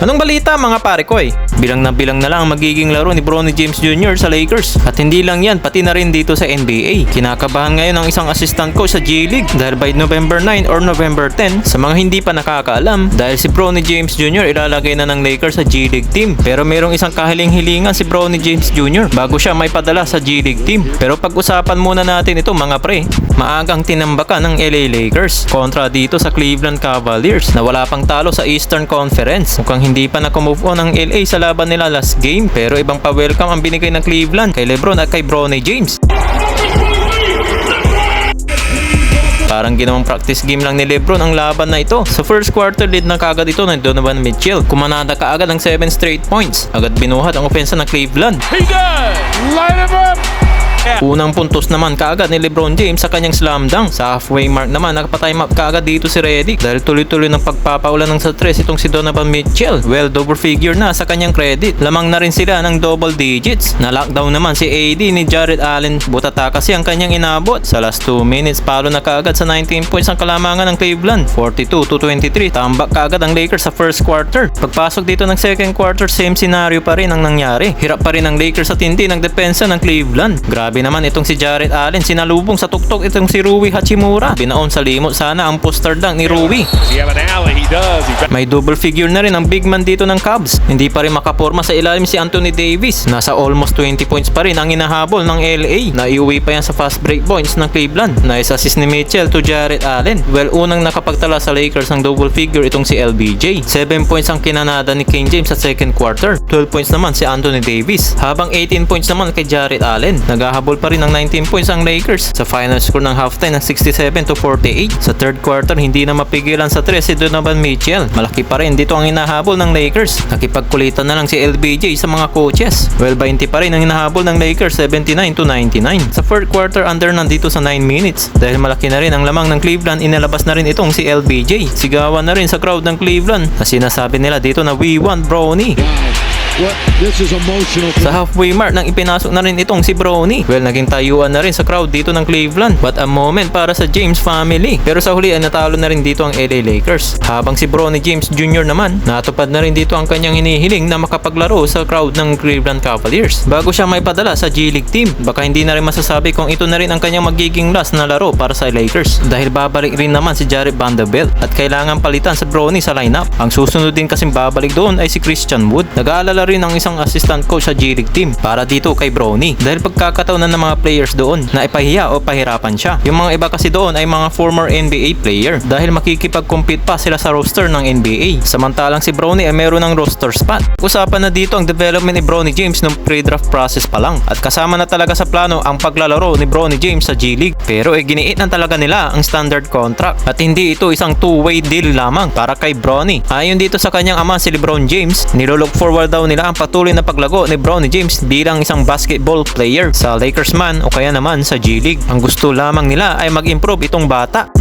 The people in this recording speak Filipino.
Anong balita mga pare ko Bilang na lang ang magiging laro ni Bronny James Jr. sa Lakers. At hindi lang yan, pati na rin dito sa NBA. Kinakabahan ngayon ang isang assistant coach sa G-League dahil by November 9 or November 10, sa mga hindi pa nakakaalam, dahil si Bronny James Jr. ilalagay na ng Lakers sa G-League team. Pero merong isang kahiling-hilingan si Bronny James Jr. bago siya may padala sa G-League team. Pero pag-usapan muna natin ito mga pre. Maagang tinambakan ng LA Lakers kontra dito sa Cleveland Cavaliers na wala pang talo sa Eastern Conference. Mukhang hindi pa na-move on ang LA sa laban nila last game, pero ibang pa-welcome ang binigay ng Cleveland kay LeBron at kay Bronny James. Parang ginawang practice game lang ni LeBron ang laban na ito. Sa first quarter lead na kaagad ito ng Donovan Mitchell. Kumanada kaagad ng 7 straight points. Agad binuhat ang opensa ng Cleveland. He does! Light him up! Unang puntos naman kaagad ni LeBron James sa kanyang slam dunk. Sa halfway mark naman nakapatime up kaagad dito si Redick dahil tuloy-tuloy ng pagpapaulan ng sa 3 itong si Donovan Mitchell. Well, double figure na sa kanyang credit. Lamang na rin sila ng double digits. Na-lockdown naman si AD ni Jarrett Allen. Butata kasi ang kanyang inabot. Sa last 2 minutes, palo na kaagad sa 19 points ang kalamangan ng Cleveland. 42-23. Tambak kaagad ang Lakers sa first quarter. Pagpasok dito ng second quarter, same scenario pa rin ang nangyari. Hirap pa rin ang Lakers sa tindi ng depensa ng Cleveland. Grabe naman itong si Jarrett Allen, sinalubong sa tuktok itong si Rui Hachimura. Binaon sa limot sana ang poster dunk ni Rui. May double figure na rin ang big man dito ng Cavs. Hindi pa rin makaporma sa ilalim si Anthony Davis. Nasa almost 20 points pa rin ang inahabol ng LA. Naiuwi pa yan sa fast break points ng Cleveland. Nice assist ni Mitchell to Jarrett Allen. Well, unang nakapagtala sa Lakers ng double figure itong si LBJ. 7 points ang kinanada ni King James sa second quarter. 12 points naman si Anthony Davis. Habang 18 points naman kay Jarrett Allen. Naghahabol pa rin ng 19 points ang Lakers sa final score ng halftime ng 67-48. Sa third quarter, hindi na mapigilan sa 3 si Donovan Mitchell. Malaki pa rin dito ang hinahabol ng Lakers. Nakipagkulitan na lang si LBJ sa mga coaches. Well, 20 pa rin ang hinahabol ng Lakers, 79-99. Sa fourth quarter, under nandito sa 9 minutes. Dahil malaki na rin ang lamang ng Cleveland, inilabas na rin itong si LBJ. Sigawan na rin sa crowd ng Cleveland na sinasabi nila dito na we want Bronny. Sa halfway mark nang ipinasok na rin itong si Bronny. Well, naging tayuan na rin sa crowd dito ng Cleveland. What a moment para sa James family. Pero sa huli ay natalo na rin dito ang LA Lakers. Habang si Bronny James Jr. naman, natupad na rin dito ang kanyang hinihiling na makapaglaro sa crowd ng Cleveland Cavaliers. Bago siya may padala sa G-League team, baka hindi na rin masasabi kung ito na rin ang kanyang magiging last na laro para sa Lakers. Dahil babalik rin naman si Jarrett Vanderbilt at kailangan palitan sa Bronny sa lineup. Ang susunod din kasing babalik doon ay si Christian Wood. Nag-aalala rin ng isang assistant coach sa G-League team para dito kay Bronny dahil pagkakataon ng mga players doon na ipahiya o pahirapan siya. Yung mga iba kasi doon ay mga former NBA player dahil makikipag-compete pa sila sa roster ng NBA. Samantalang si Bronny ay meron ng roster spot. Usapan na dito ang development ni Bronny James ng pre-draft process pa lang at kasama na talaga sa plano ang paglalaro ni Bronny James sa G-League. Pero giniit na talaga nila ang standard contract at hindi ito isang two-way deal lamang para kay Bronny. Ayon dito sa kanyang ama si LeBron James, nilolook forward daw nila ang patuloy na paglago ni Bronny James bilang isang basketball player sa Lakers man o kaya naman sa G-League. Ang gusto lamang nila ay mag-improve itong bata.